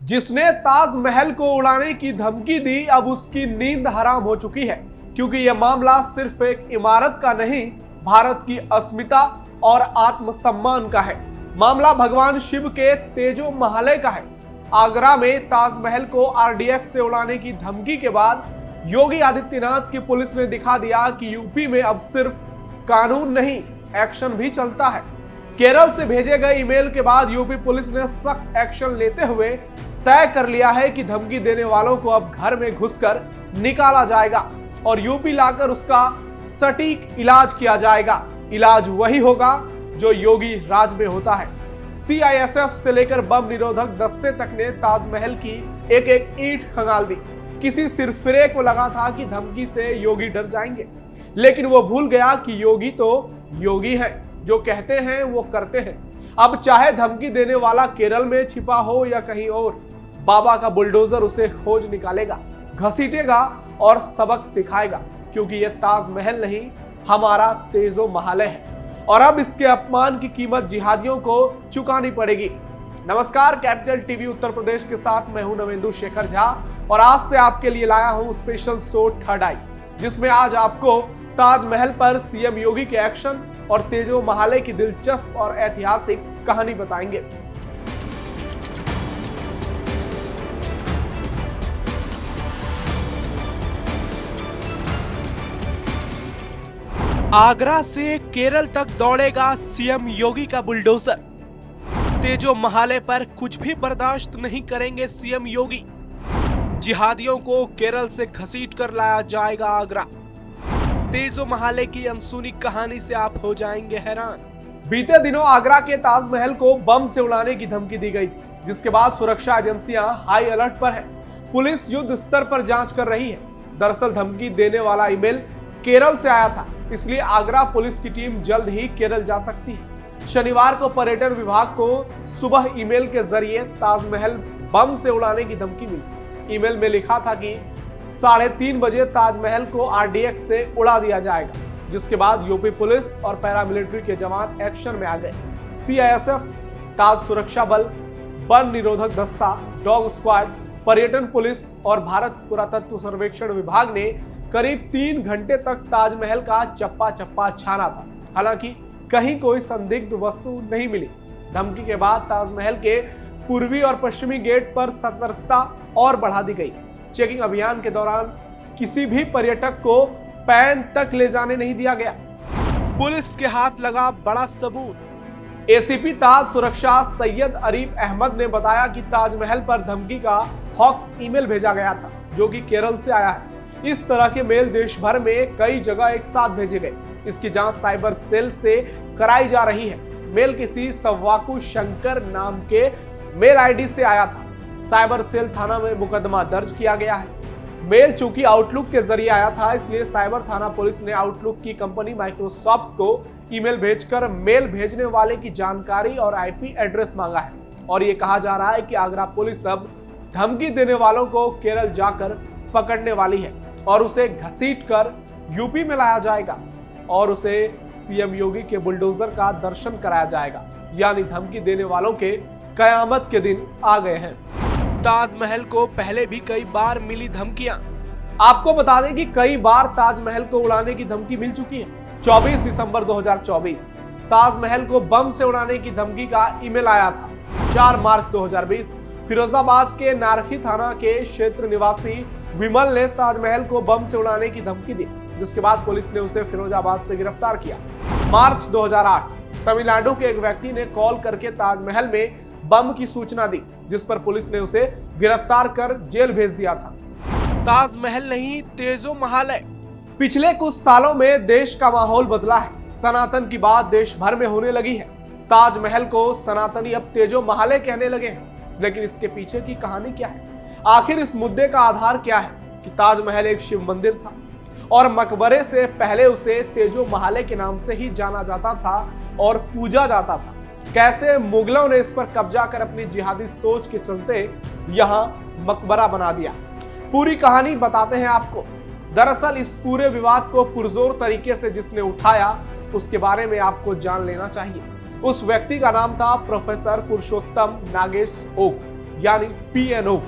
जिसने ताजमहल को उड़ाने की धमकी दी, अब उसकी नींद हराम हो चुकी है, क्योंकि यह मामला सिर्फ एक इमारत का नहीं, भारत की अस्मिता और आत्मसम्मान का है। मामला भगवान शिव के तेजो महालय का है। आगरा में ताजमहल को आरडीएक्स से उड़ाने की धमकी के बाद योगी आदित्यनाथ की पुलिस ने दिखा दिया कि यूपी में अब सिर्फ कानून नहीं, एक्शन भी चलता है। केरल से भेजे गए ईमेल के बाद यूपी पुलिस ने सख्त एक्शन लेते हुए तय कर लिया है कि धमकी देने वालों को अब घर में घुसकर निकाला जाएगा और यूपी लाकर उसका सटीक इलाज किया जाएगा। इलाज वही होगा जो योगी राज में होता है। सीआईएसएफ से लेकर बम निरोधक दस्ते तक ने ताजमहल की एक एक ईंट खंगाल दी। किसी सिरफिरे को लगा था कि धमकी से योगी डर जाएंगे, लेकिन वो भूल गया कि योगी तो योगी है, जो कहते हैं वो करते हैं। अब चाहे धमकी देने वाला केरल में छिपा हो या कहीं और, बाबा का बुलडोजर उसे खोज निकालेगा, घसीटेगा और सबक सिखाएगा, क्योंकि यह ताजमहल नहीं, हमारा तेजो महालय है और अब इसके अपमान की कीमत जिहादियों को चुकानी पड़ेगी। नमस्कार, कैपिटल टीवी उत्तर प्रदेश के साथ मैं हूं नवेंदु शेखर झा और आज से आपके लिए लाया हूं स्पेशल शो थर्ड आई, जिसमें आज आपको ताजमहल पर सीएम योगी के एक्शन और तेजो महालय की दिलचस्प और ऐतिहासिक कहानी बताएंगे। आगरा से केरल तक दौड़ेगा सीएम योगी का बुलडोजर। तेजो महालय पर कुछ भी बर्दाश्त नहीं करेंगे सीएम योगी। जिहादियों को केरल से घसीट कर लाया जाएगा आगरा। तेजो महालय की अनसुनी कहानी से आप हो जाएंगे हैरान। बीते दिनों आगरा के ताजमहल को बम से उड़ाने की धमकी दी गई थी, जिसके बाद सुरक्षा एजेंसियां हाई अलर्ट पर है। पुलिस युद्ध स्तर पर जांच कर रही है। दरअसल धमकी देने वाला ईमेल केरल से आया था, इसलिए आगरा पुलिस की टीम जल्द ही केरल जा सकती है। शनिवार को पर्यटन विभाग को सुबह ईमेल के जरिए ताजमहल बम से उड़ाने की धमकी मिली। ईमेल में लिखा था कि 3:30 बजे ताजमहल को आरडीएक्स से उड़ा दिया जाएगा, जिसके बाद यूपी पुलिस और पैरामिलिट्री के जवान एक्शन में आ गए। सीआईएसएफ, ताज सुरक्षा बल, बम निरोधक दस्ता, डॉग स्क्वाड, पर्यटन पुलिस और भारत पुरातत्व सर्वेक्षण विभाग ने करीब 3 घंटे तक ताजमहल का चप्पा चप्पा छाना था। हालांकि कहीं कोई संदिग्ध वस्तु नहीं मिली। धमकी के बाद ताजमहल के पूर्वी और पश्चिमी गेट पर सतर्कता और बढ़ा दी गई। चेकिंग अभियान के दौरान किसी भी पर्यटक को पैन तक ले जाने नहीं दिया गया। पुलिस के हाथ लगा बड़ा सबूत। एसीपी ताज सुरक्षा सैयद अरीफ अहमद ने बताया कि ताजमहल पर धमकी का हॉक्स ईमेल भेजा गया था, जो कि केरल से आया है। इस तरह के मेल देश भर में कई जगह एक साथ भेजे गए। इसकी जांच साइबर सेल से कराई जा रही है। मेल किसी सव्वाकु शंकर नाम के मेल आईडी से आया था। साइबर सेल थाना में मुकदमा दर्ज किया गया है। मेल चूंकि आउटलुक के जरिए आया था, इसलिए साइबर थाना पुलिस ने आउटलुक की कंपनी माइक्रोसॉफ्ट को ईमेल भेजकर मेल भेजने वाले की जानकारी और आईपी एड्रेस मांगा है। और ये कहा जा रहा है कि आगरा पुलिस अब धमकी देने वालों को केरल जाकर पकड़ने वाली है और उसे घसीटकर यूपी में लाया जाएगा और उसे सीएम योगी के बुलडोजर का दर्शन कराया जाएगा। यानी धमकी देने वालों के कयामत के दिन आ गए हैं। ताजमहल को पहले भी कई बार मिली धमकियां। आपको बता दें कि कई बार ताजमहल को उड़ाने की धमकी मिल चुकी है। 24 दिसंबर 2024 ताजमहल को बम से उड़ाने की धमकी का ईमेल आया था। 4 मार्च 2020 फिरोजाबाद के नारखी थाना के क्षेत्र निवासी विमल ने ताजमहल को बम से उड़ाने की धमकी दी, जिसके बाद पुलिस ने उसे फिरोजाबाद से गिरफ्तार किया। मार्च 2008 तमिलनाडु के एक व्यक्ति ने कॉल करके ताजमहल में बम की सूचना दी, जिस पर पुलिस ने उसे गिरफ्तार कर जेल भेज दिया था। ताजमहल नहीं, तेजो महालय। पिछले कुछ सालों में देश का माहौल बदला है। सनातन की बात देश भर में होने लगी है। ताजमहल को सनातनी अब तेजो महालय कहने लगे हैं। लेकिन इसके पीछे की कहानी क्या है? आखिर इस मुद्दे का आधार क्या है कि ताजमहल एक शिव मंदिर था और मकबरे से पहले उसे तेजो महालय के नाम से ही जाना जाता था और पूजा जाता था। कैसे मुगलों ने इस पर कब्जा कर अपनी जिहादी सोच के चलते यहाँ मकबरा बना दिया? पूरी कहानी बताते हैं आपको। दरअसल इस पूरे विवाद को पुरजोर तरीके से जिसने उठाया, उसके बारे में आपको जान लेना चाहिए। उस व्यक्ति का नाम था प्रोफेसर पुरुषोत्तम नागेश ओक। यानी पीएनओ,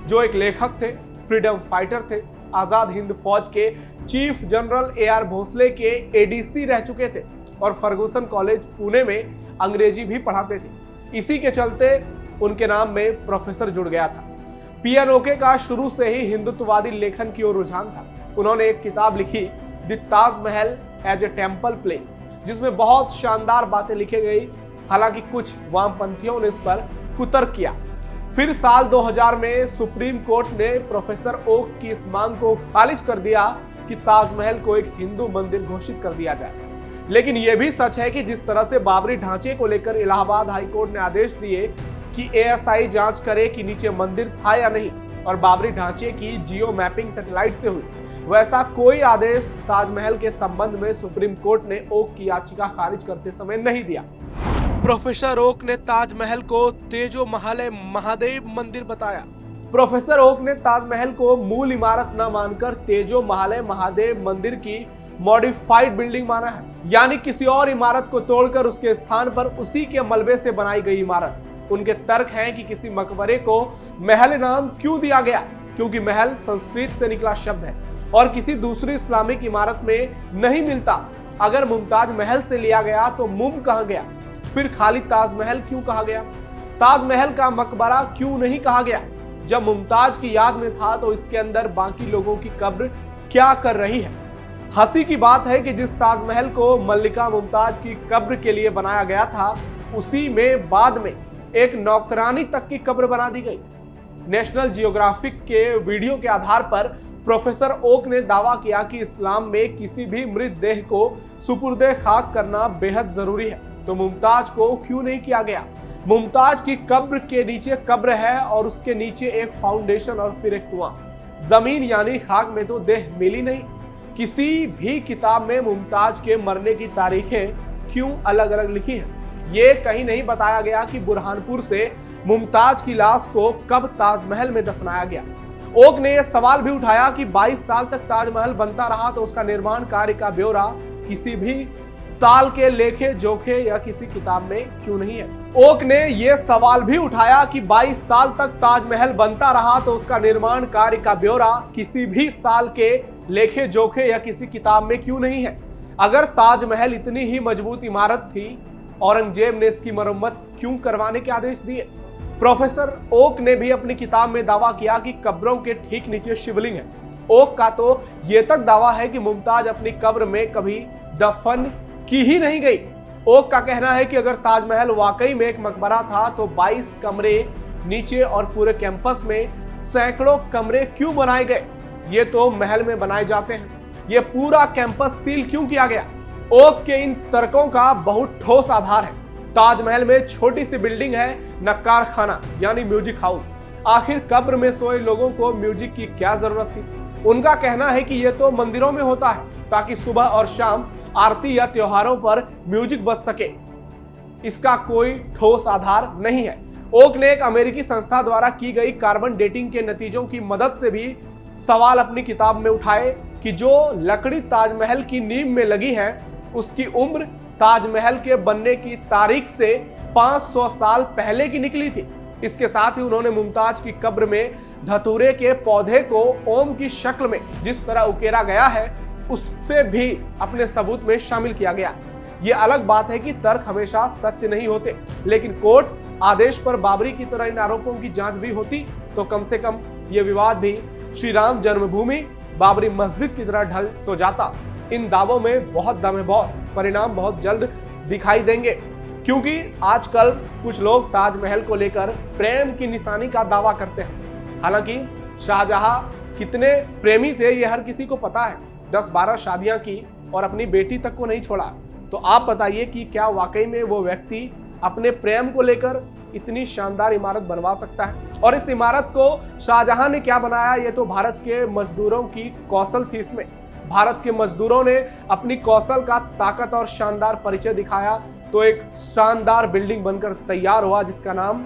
जो एक लेखक थे, फ्रीडम फाइटर थे, आजाद हिंद फौज के चीफ जनरल एआर भोसले के एडीसी रह चुके थे और फर्गुसन कॉलेज पुणे में अंग्रेजी भी पढ़ाते थे। इसी के चलते उनके नाम में प्रोफेसर जुड़ गया था। पीएनओके का शुरू से ही हिंदुत्ववादी लेखन की ओर रुझान था। उन्होंने एक किताब लिखी, the Taj Mahal as a temple place, जिसमें बहुत शानदार बातें लिखी गई। हालांकि कुछ वामपंथियों ने इस पर कुतर्क किया। फिर साल 2000 में सुप्रीम कोर्ट ने प्रोफेसर ओक की इस मांग को खारिज कर दिया कि ताजमहल को एक हिंदू मंदिर घोषित कर दिया जाए। लेकिन यह भी सच है कि जिस तरह से बाबरी ढांचे को लेकर इलाहाबाद हाईकोर्ट ने आदेश दिए कि एएसआई जांच करे कि नीचे मंदिर था या नहीं और बाबरी ढांचे की जियो मैपिंग सैटेलाइट से हुई, वैसा कोई आदेश ताजमहल के संबंध में सुप्रीम कोर्ट ने ओक की याचिका खारिज करते समय नहीं दिया। प्रोफेसर ओक ने ताजमहल को तेजो महालय महादेव मंदिर बताया। प्रोफेसर ओक ने ताजमहल को मूल इमारत न मानकर तेजो महालय महादेव मंदिर की मॉडिफाइड बिल्डिंग माना है, यानी किसी और इमारत को तोड़कर उसके स्थान पर उसी के मलबे से बनाई गई इमारत। उनके तर्क हैं कि किसी मकबरे को महल नाम क्यों दिया गया, क्योंकि महल संस्कृत से निकला शब्द है और किसी दूसरी इस्लामिक इमारत में नहीं मिलता। अगर मुमताज महल से लिया गया तो मुम कहाँ गया, फिर खाली ताजमहल क्यों कहा गया? ताजमहल का मकबरा क्यों नहीं कहा गया? जब मुमताज की याद में था तो इसके अंदर बाकी लोगों की कब्र क्या कर रही है? हंसी की बात है कि जिस ताजमहल को मल्लिका मुमताज की कब्र के लिए बनाया गया था, उसी में बाद में एक नौकरानी तक की कब्र बना दी गई। नेशनल जियोग्राफिक के वीडियो के आधार पर प्रोफेसर ओक ने दावा किया कि इस्लाम में किसी भी मृत देह को सुपुर्दे खाक करना बेहद जरूरी है, तो मुमताज को क्यों नहीं किया गया? मुमताज की कब्र के नीचे कब्र है और उसके नीचे एक फाउंडेशन और फिर एक कुआं। जमीन यानी खाक में तो देह मिली नहीं। किसी भी किताब में मुमताज के मरने की तारीखें क्यों अलग अलग लिखी हैं? ये कहीं नहीं बताया गया कि बुरहानपुर से मुमताज की लाश को कब ताजमहल में दफनाया गया। ओक ने यह सवाल भी उठाया कि 22 साल तक ताजमहल बनता रहा तो उसका निर्माण कार्य का ब्यौरा किसी भी साल के लेखे जोखे या किसी किताब में क्यों नहीं है। ओक ने यह सवाल भी उठाया कि 22 साल तक ताजमहल बनता रहा तो उसका निर्माण कार्य का ब्यौरा किसी भी साल के लेखे जोखे या किसी किताब में क्यों नहीं है। अगर ताजमहल इतनी ही मजबूत इमारत थी, औरंगजेब ने इसकी मरम्मत क्यों करवाने के आदेश दिए? प्रोफेसर ओक ने भी अपनी किताब में दावा किया कि कब्रों के ठीक नीचे शिवलिंग है। ओक का तो यह तक दावा है कि मुमताज अपनी कब्र में कभी दफन की ही नहीं गई। ओक का कहना है कि अगर ताजमहल वाकई में एक मकबरा था तो 22 कमरे नीचे और पूरे कैंपस में सैकड़ों कमरे क्यों बनाए गए? ये तो महल में बनाए जाते हैं। ये पूरा कैंपस सील क्यों किया गया? ओक के इन तर्कों का बहुत ठोस आधार है। ताजमहल में छोटी सी बिल्डिंग है न कारखाना यानी म्यूजिक हाउस। आखिर कब्र में सोए लोगों को म्यूजिक की क्या जरूरत थी? उनका कहना है कि यह तो मंदिरों में होता है ताकि सुबह और शाम आरती या त्योहारों पर म्यूजिक बज सके। इसका कोई ठोस आधार नहीं है। ओक ने एक अमेरिकी संस्था द्वारा की गई कार्बन डेटिंग के नतीजों की मदद से भी सवाल अपनी किताब में उठाए कि जो लकड़ी ताजमहल की नींव में लगी है उसकी उम्र ताजमहल के बनने की तारीख से 500 साल पहले की निकली थी। इसके साथ ही उन्होंने मुमताज की कब्र में धतूरे के पौधे को ओम की शक्ल में जिस तरह उकेरा गया है उससे भी अपने सबूत में शामिल किया गया। ये अलग बात है कि तर्क हमेशा सत्य नहीं होते, लेकिन कोर्ट आदेश पर बाबरी की तरह इन आरोपों की जांच भी होती तो कम से कम ये विवाद भी श्री राम जन्मभूमि बाबरी मस्जिद की तरह ढल तो जाता। इन दावों में बहुत दम है बॉस, परिणाम बहुत जल्द दिखाई देंगे, क्योंकि आजकल कुछ लोग ताजमहल को लेकर प्रेम की निशानी का दावा करते हैं। हालांकि शाहजहां कितने प्रेमी थे ये हर किसी को पता है। 10-12 शादियां की और अपनी बेटी तक को नहीं छोड़ा। तो आप बताइए कि क्या वाकई में वो व्यक्ति अपने प्रेम को लेकर इतनी शानदार इमारत बनवा सकता है? और इस इमारत को शाहजहां ने क्या बनाया, ये तो भारत के मजदूरों की कौशल थी। इसमें भारत के मजदूरों ने अपनी कौशल का ताकत और शानदार परिचय दिखाया तो एक शानदार बिल्डिंग बनकर तैयार हुआ जिसका नाम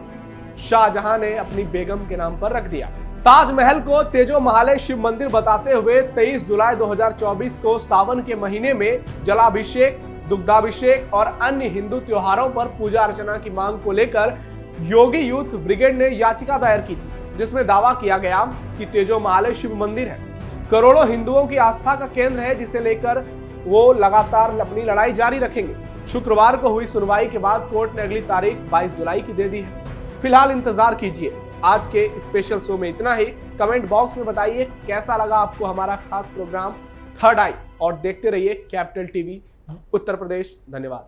शाहजहां ने अपनी बेगम के नाम पर रख दिया। ताजमहल को तेजो महालय शिव मंदिर बताते हुए 23 जुलाई 2024 को सावन के महीने में जलाभिषेक, दुग्धाभिषेक और अन्य हिंदू त्योहारों पर पूजा अर्चना की मांग को लेकर योगी यूथ ब्रिगेड ने याचिका दायर की थी जिसमें दावा किया गया कि तेजो महाले शिव मंदिर है, करोड़ों हिंदुओं की आस्था का केंद्र है, जिसे लेकर वो लगातार अपनी लड़ाई जारी रखेंगे। शुक्रवार को हुई सुनवाई के बाद कोर्ट ने अगली तारीख 22 जुलाई की दे दी है। फिलहाल इंतजार कीजिए। आज के स्पेशल शो में इतना ही। कमेंट बॉक्स में बताइए कैसा लगा आपको हमारा खास प्रोग्राम थर्ड आई, और देखते रहिए कैपिटल टीवी उत्तर प्रदेश। धन्यवाद।